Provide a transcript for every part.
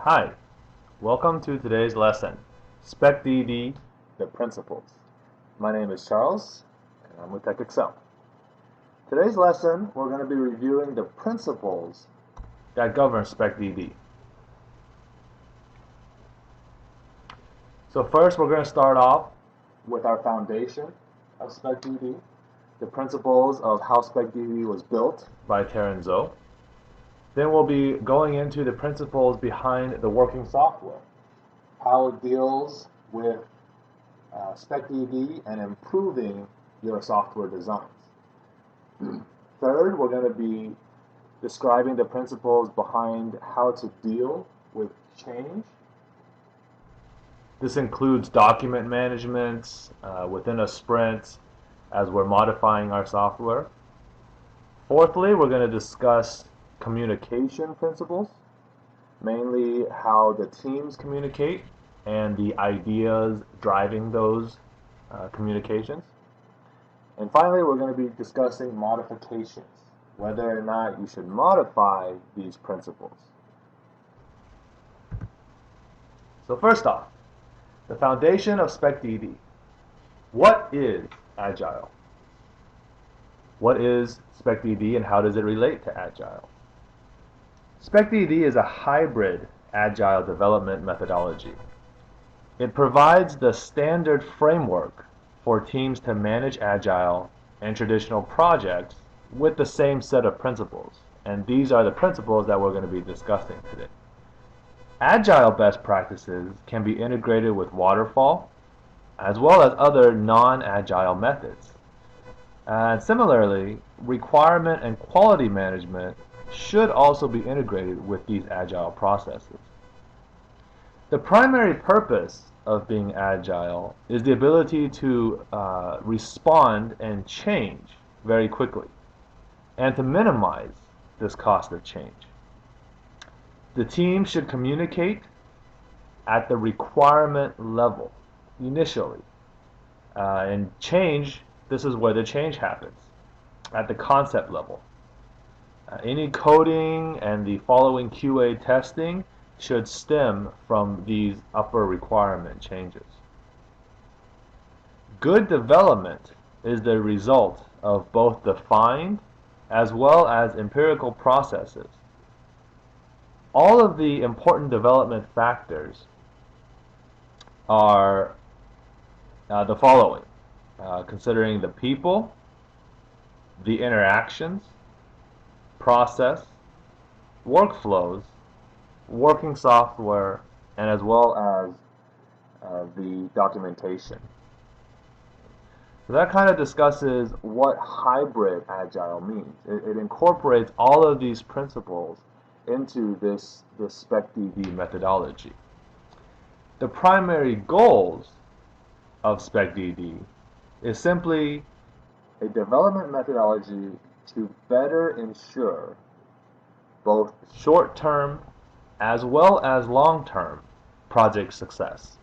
Hi, welcome to today's lesson, SpecDD, the principles. My name is Charles, and I'm with TechExcel. Today's lesson, we're going to be reviewing the principles that govern SpecDD. So first, we're going to start off with our foundation of SpecDD, the principles of how SpecDD was built by Terran Zoe. Then we'll be going into the principles behind the working software, how it deals with SpecDD and improving your software designs. Third, we're going to be describing the principles behind how to deal with change. This includes document management within a sprint as we're modifying our software. Fourthly, we're going to discuss communication principles, mainly how the teams communicate and the ideas driving those communications. And finally, we're going to be discussing modifications, whether or not you should modify these principles. So first off, the foundation of SpecDD. What is Agile? What is SpecDD and how does it relate to Agile? SpecDD is a hybrid Agile development methodology. It provides the standard framework for teams to manage Agile and traditional projects with the same set of principles. And these are the principles that we're going to be discussing today. Agile best practices can be integrated with waterfall as well as other non-Agile methods. And similarly, requirement and quality management should also be integrated with these Agile processes. The primary purpose of being Agile is the ability to respond and change very quickly and to minimize this cost of change. The team should communicate at the requirement level initially. And change, this is where the change happens, at the concept level. Any coding and the following QA testing should stem from these upper requirement changes. Good development is the result of both defined as well as empirical processes. All of the important development factors are the following, considering the people, the interactions, process, workflows, working software, and as well as the documentation. So that kind of discusses what hybrid Agile means. It incorporates all of these principles into this SpecDD methodology. The primary goals of SpecDD is simply a development methodology to better ensure both short-term as well as long-term project success.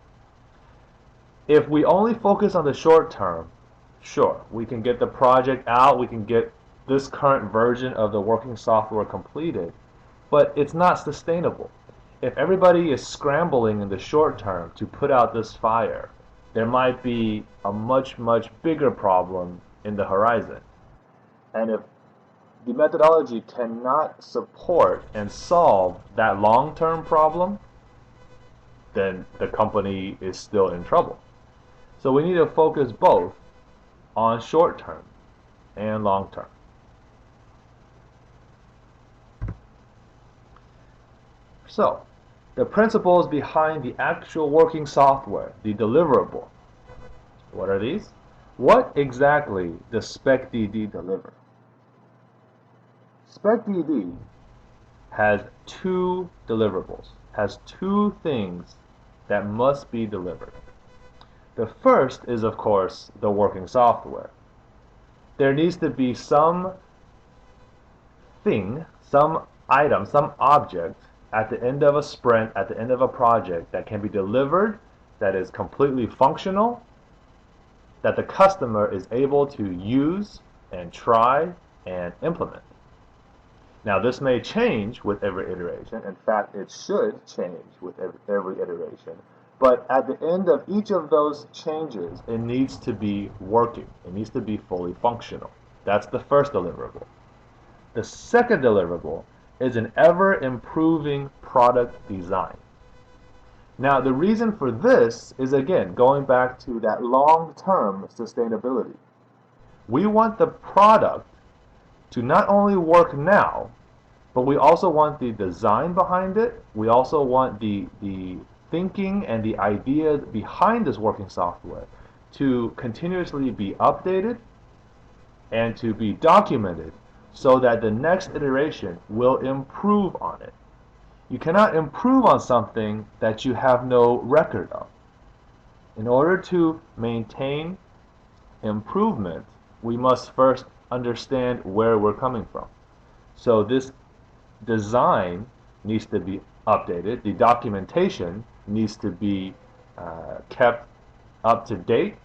If we only focus on the short term, sure, we can get the project out, we can get this current version of the working software completed, but it's not sustainable. If everybody is scrambling in the short term to put out this fire, there might be a much bigger problem in the horizon. And if the methodology cannot support and solve that long-term problem, then the company is still in trouble. So we need to focus both on short-term and long-term. So, the principles behind the actual working software, the deliverable. What are these? What exactly does SpecDD deliver? SpecDD has two deliverables, has two things that must be delivered. The first is, of course, the working software. There needs to be some thing, some item, some object at the end of a sprint, at the end of a project that can be delivered, that is completely functional, that the customer is able to use and try and implement. Now, this may change with every iteration. In fact, it should change with every iteration. But at the end of each of those changes, it needs to be working. It needs to be fully functional. That's the first deliverable. The second deliverable is an ever-improving product design. Now, the reason for this is, again, going back to that long-term sustainability. We want the product to not only work now, but we also want the design behind it. We also want the thinking and the ideas behind this working software to continuously be updated and to be documented so that the next iteration will improve on it. You cannot improve on something that you have no record of. In order to maintain improvement, we must first understand where we're coming from. So this design needs to be updated. The documentation needs to be kept up to date.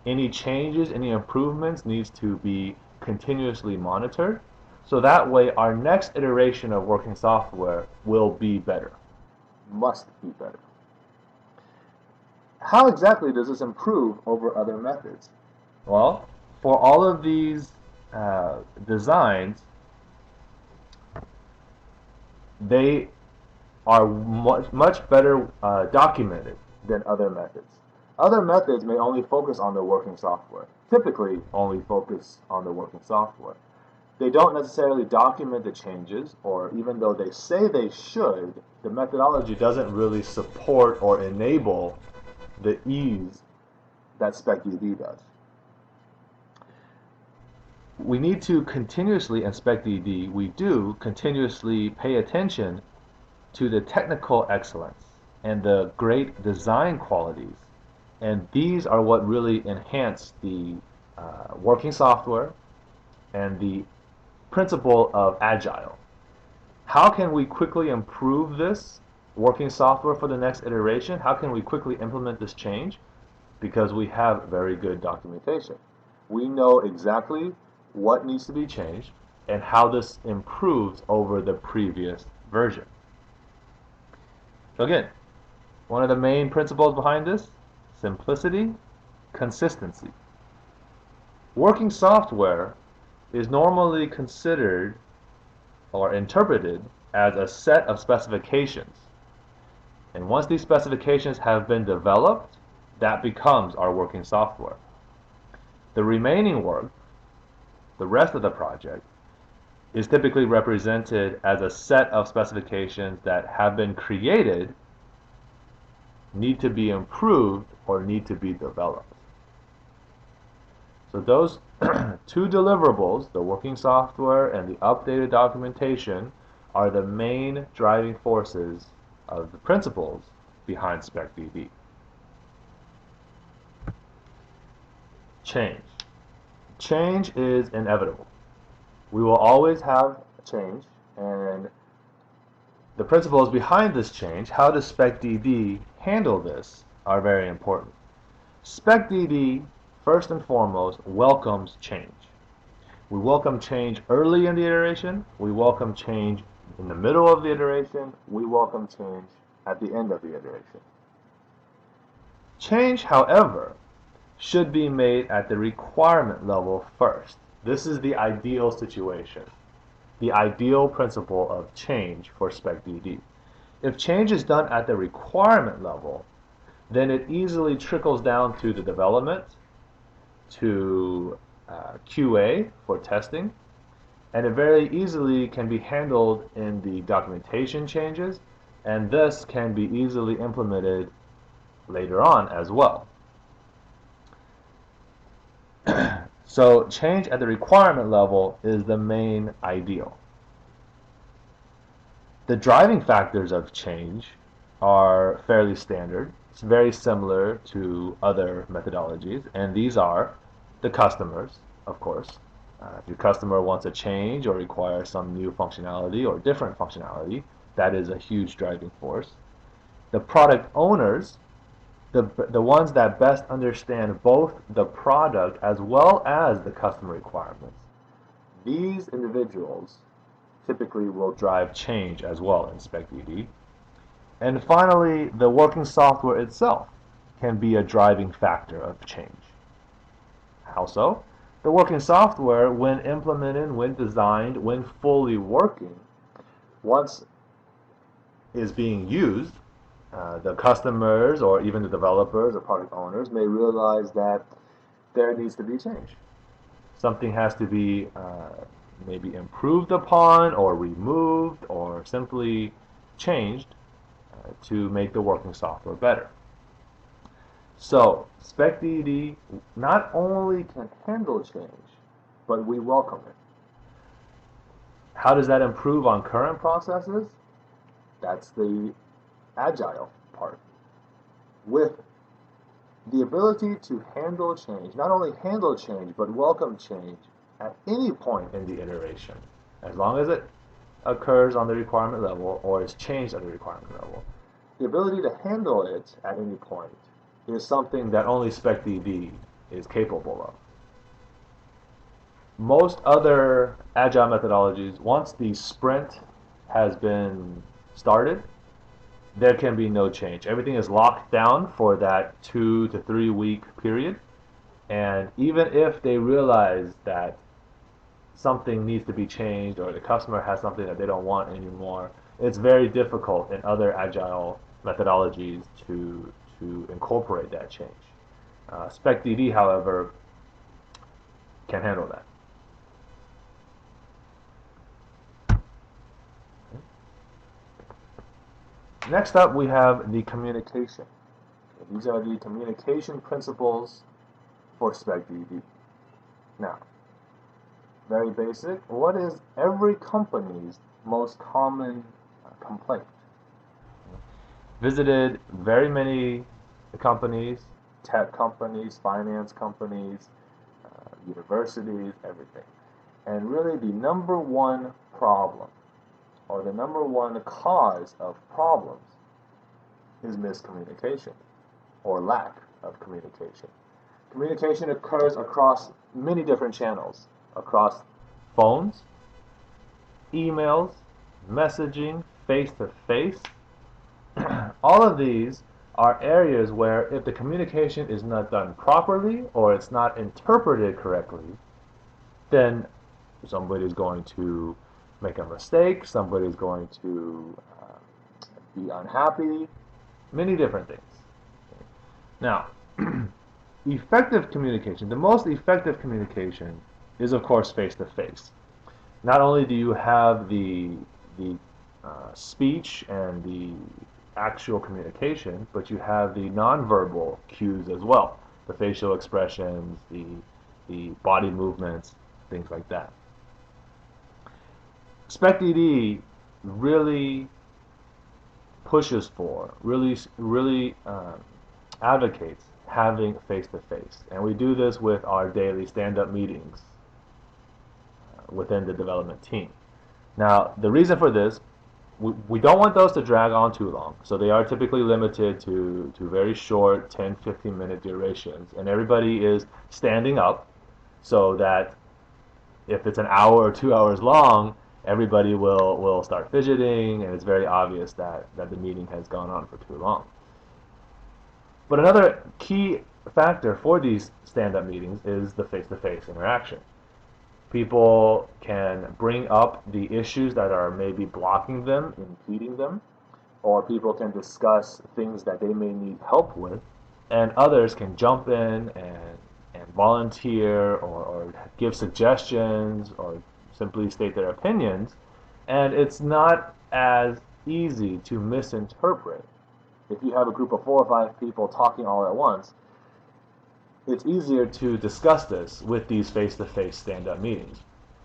Any changes, any improvements needs to be continuously monitored. So that way our next iteration of working software will be better, must be better. How exactly does this improve over other methods? Well, for all of these designs, they are much better documented than other methods. Other methods may only focus on the working software, typically only focus on the working software. They don't necessarily document the changes, or even though they say they should, the methodology doesn't really support or enable the ease that SpecDD does. We need to continuously, in SpecDD, we do continuously pay attention to the technical excellence and the great design qualities. And these are what really enhance the working software and the principle of agile. How can we quickly improve this working software for the next iteration? How can we quickly implement this change? Because we have very good documentation. We know exactly what needs to be changed and how this improves over the previous version. So again, one of the main principles behind this, simplicity, consistency. Working software is normally considered or interpreted as a set of specifications. And once these specifications have been developed, that becomes our working software. The remaining work, the rest of the project, is typically represented as a set of specifications that have been created, need to be improved, or need to be developed. So those two deliverables, the working software and the updated documentation, are the main driving forces of the principles behind SpecDD. Change. Change is inevitable. We will always have change, and the principles behind this change, how does SpecDD handle this, are very important. SpecDD, first and foremost, welcomes change. We welcome change early in the iteration, we welcome change in the middle of the iteration, we welcome change at the end of the iteration. Change, however, should be made at the requirement level first. This is the ideal situation, the ideal principle of change for SpecDD. If change is done at the requirement level, then it easily trickles down to the development, to QA for testing, and it very easily can be handled in the documentation changes, and this can be easily implemented later on as well. So change at the requirement level is the main ideal. The driving factors of change are fairly standard. It's very similar to other methodologies, and these are the customers, of course. If your customer wants a change or requires some new functionality or different functionality, that is a huge driving force. The product owners, the ones that best understand both the product as well as the customer requirements. These individuals typically will drive change as well in SpecDD. And finally, the working software itself can be a driving factor of change. How so? The working software, when implemented, when designed, when fully working, once is being used, the customers or even the developers or product owners may realize that there needs to be change. Something has to be maybe improved upon or removed or simply changed to make the working software better. So SpecDD not only can handle change, but we welcome it. How does that improve on current processes? That's the agile part. With the ability to handle change, not only handle change, but welcome change at any point in the iteration, as long as it occurs on the requirement level or is changed at the requirement level. The ability to handle it at any point is something that only SpecDD is capable of. Most other agile methodologies, once the sprint has been started, there can be no change. Everything is locked down for that 2 to 3 week period. And even if they realize that something needs to be changed or the customer has something that they don't want anymore, it's very difficult in other agile methodologies to incorporate that change. SpecDD, however, can handle that. Next up, we have the communication. These are the communication principles for SpecDD. Now, very basic, what is every company's most common complaint? Visited very many companies, tech companies, finance companies, universities, everything. And really the number one problem or the number one cause of problems is miscommunication or lack of communication. Communication occurs across many different channels, across phones, emails, messaging, face-to-face. All of these are areas where if the communication is not done properly or it's not interpreted correctly, then somebody's going to make a mistake, somebody's going to be unhappy, many different things. Now, effective communication, the most effective communication is of course face-to-face. Not only do you have the speech and the actual communication, but you have the nonverbal cues as well, the facial expressions, the body movements, things like that. SpecDD really pushes for, really advocates having face-to-face, and we do this with our daily stand-up meetings within the development team. Now, the reason for this, we don't want those to drag on too long, so they are typically limited to very short 10-15 minute durations, and everybody is standing up so that if it's an hour or 2 hours long, everybody will start fidgeting, and it's very obvious that the meeting has gone on for too long. But another key factor for these stand-up meetings is the face-to-face interaction. People can bring up the issues that are maybe blocking them, impeding them, or people can discuss things that they may need help with, and others can jump in and volunteer or give suggestions or simply state their opinions, and it's not as easy to misinterpret. If you have a group of 4 or 5 people talking all at once, it's easier to discuss this with these face-to-face stand-up meetings.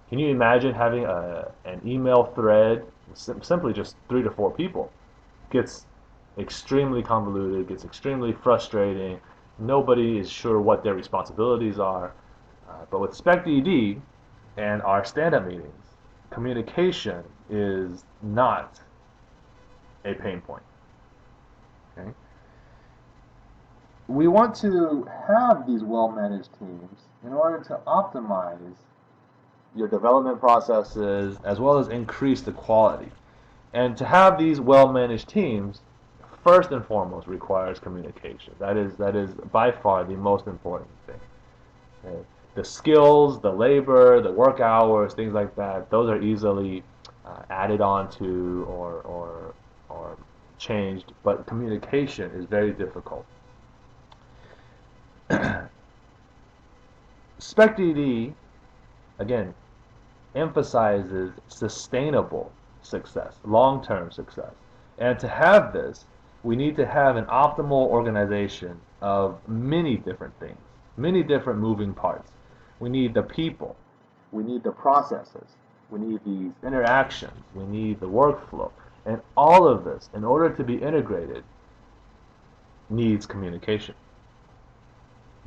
Can you imagine having an email thread, simply just 3 to 4 people? Gets extremely convoluted, gets extremely frustrating. Nobody is sure what their responsibilities are. But with SpecDD and our stand-up meetings, communication is not a pain point. Okay? We want to have these well-managed teams in order to optimize your development processes, as well as increase the quality. And to have these well-managed teams, first and foremost, requires communication. That is by far the most important thing. Okay? The skills, the labor, the work hours, things like that, those are easily added on to or changed, but communication is very difficult. SpecDD, again, emphasizes sustainable success, long-term success. And to have this, we need to have an optimal organization of many different things, many different moving parts. We need the people, we need the processes, we need these interactions, we need the workflow. And all of this, in order to be integrated, needs communication.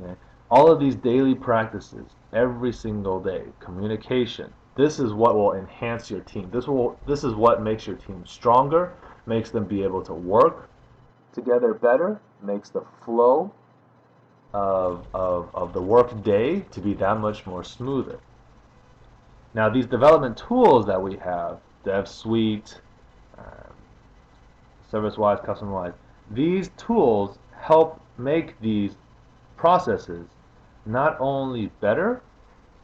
Okay? All of these daily practices, every single day, communication, this is what will enhance your team. This is what makes your team stronger, makes them be able to work together better, makes the flow of the work day to be that much more smoother. Now, these development tools that we have, DevSuite, service-wise, custom-wise, these tools help make these processes not only better,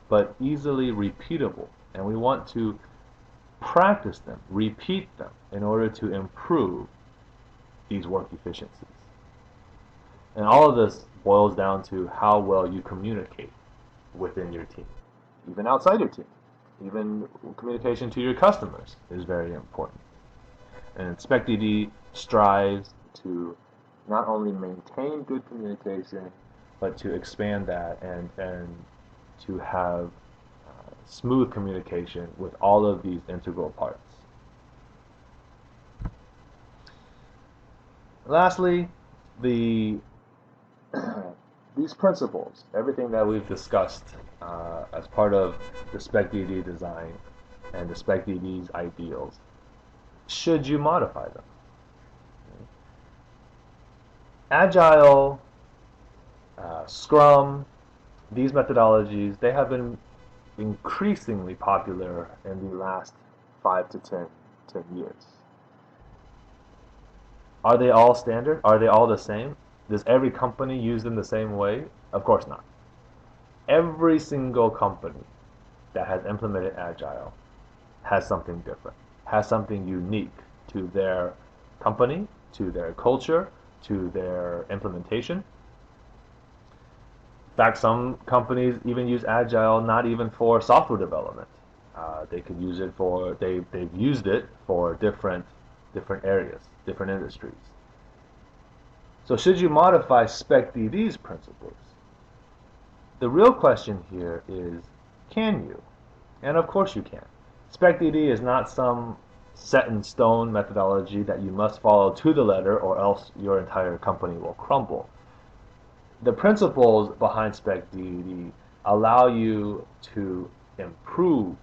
but easily repeatable. And we want to practice them, repeat them, in order to improve these work efficiencies. And all of this boils down to how well you communicate within your team, even outside your team. Even communication to your customers is very important. And SpecDD strives to not only maintain good communication, but to expand that and to have smooth communication with all of these integral parts. Lastly, these principles, everything that we've discussed as part of the SpecDD design and the SpecDD's ideals, should you modify them? Agile, Scrum, these methodologies, they have been increasingly popular in the last 5 to 10 years. Are they all standard? Are they all the same? Does every company use them the same way? Of course not. Every single company that has implemented Agile has something different, has something unique to their company, to their culture, to their implementation. In fact, some companies even use Agile not even for software development. They could use it for, they've used it for different areas, different industries. So should you modify SpecDD's principles? The real question here is, can you? And of course you can. SpecDD is not some set-in-stone methodology that you must follow to the letter or else your entire company will crumble. The principles behind SpecDD allow you to improve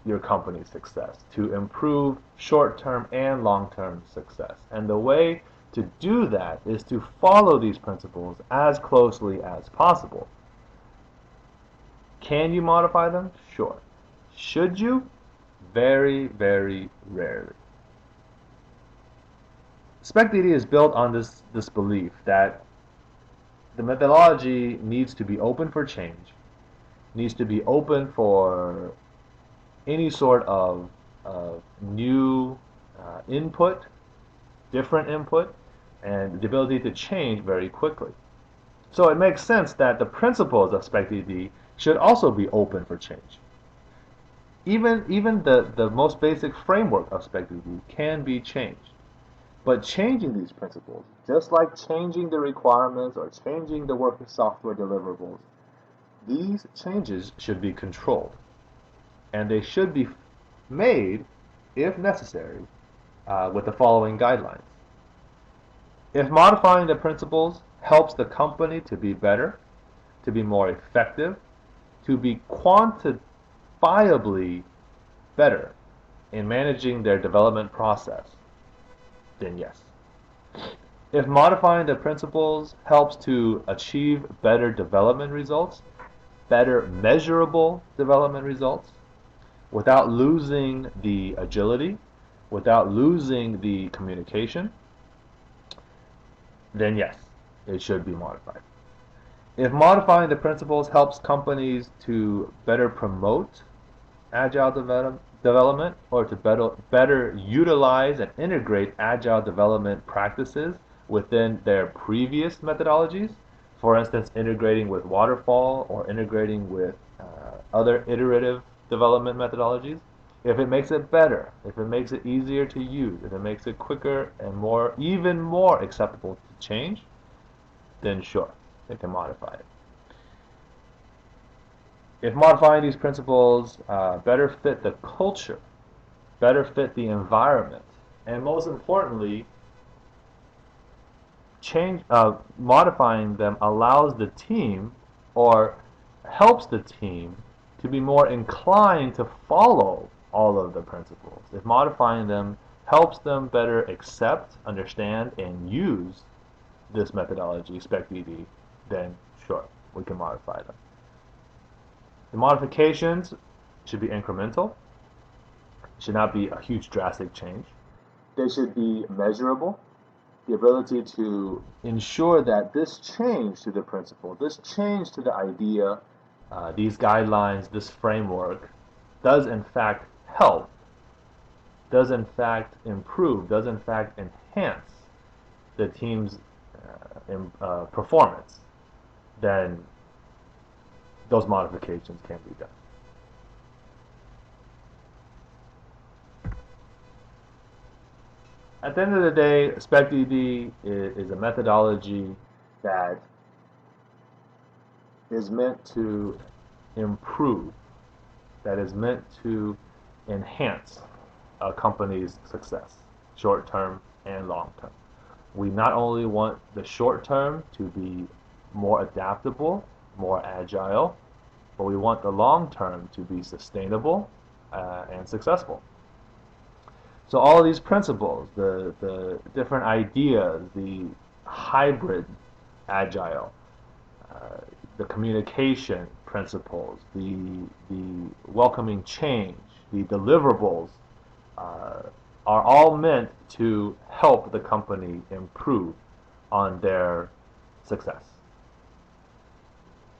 your company's success, to improve short-term and long-term success. And the way to do that is to follow these principles as closely as possible. Can you modify them? Sure. Should you? Very, very rarely. SpecDD is built on this belief that the methodology needs to be open for change, needs to be open for any sort of new input, different input, and the ability to change very quickly. So it makes sense that the principles of SpecDD should also be open for change. Even the most basic framework of SpecDD can be changed. But changing these principles, just like changing the requirements or changing the working software deliverables, these changes should be controlled. And they should be made, if necessary, with the following guidelines. If modifying the principles helps the company to be better, to be more effective, to be quantifiably better in managing their development process, then yes. If modifying the principles helps to achieve better development results, better measurable development results, without losing the agility, without losing the communication, then yes, it should be modified. If modifying the principles helps companies to better promote agile development or to better utilize and integrate agile development practices within their previous methodologies, for instance, integrating with waterfall or integrating with other iterative development methodologies, if it makes it better, if it makes it easier to use, if it makes it quicker and even more acceptable to change, then sure, they can modify it. If modifying these principles better fit the culture, better fit the environment, and most importantly, modifying them allows the team or helps the team to be more inclined to follow all of the principles. If modifying them helps them better accept, understand, and use this methodology, SpecDD, then sure, we can modify them. The modifications should be incremental, should not be a huge drastic change. They should be measurable, the ability to ensure that this change to the principle, this change to the idea, these guidelines, this framework, does in fact help, does in fact improve, does in fact enhance the team's performance, then those modifications can be done. At the end of the day, SpecDD is a methodology that is meant to improve, that is meant to enhance a company's success, short term and long term. We not only want the short term to be more adaptable, more agile, but we want the long term to be sustainable and successful. So all of these principles, the different ideas, the hybrid agile, the communication principles, the welcoming change, the deliverables, are all meant to help the company improve on their success.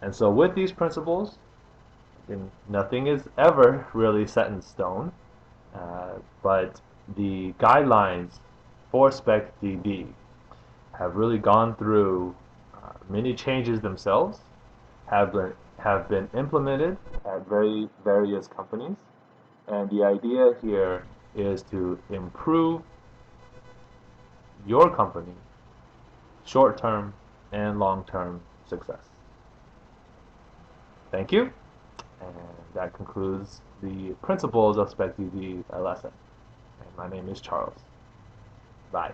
And so with these principles, nothing is ever really set in stone, but the guidelines for SpecDD have really gone through many changes themselves, have been implemented at various companies, and the idea here is to improve your company short-term and long-term success. Thank you, and that concludes the principles of SpecDD lesson. And my name is Charles. Bye.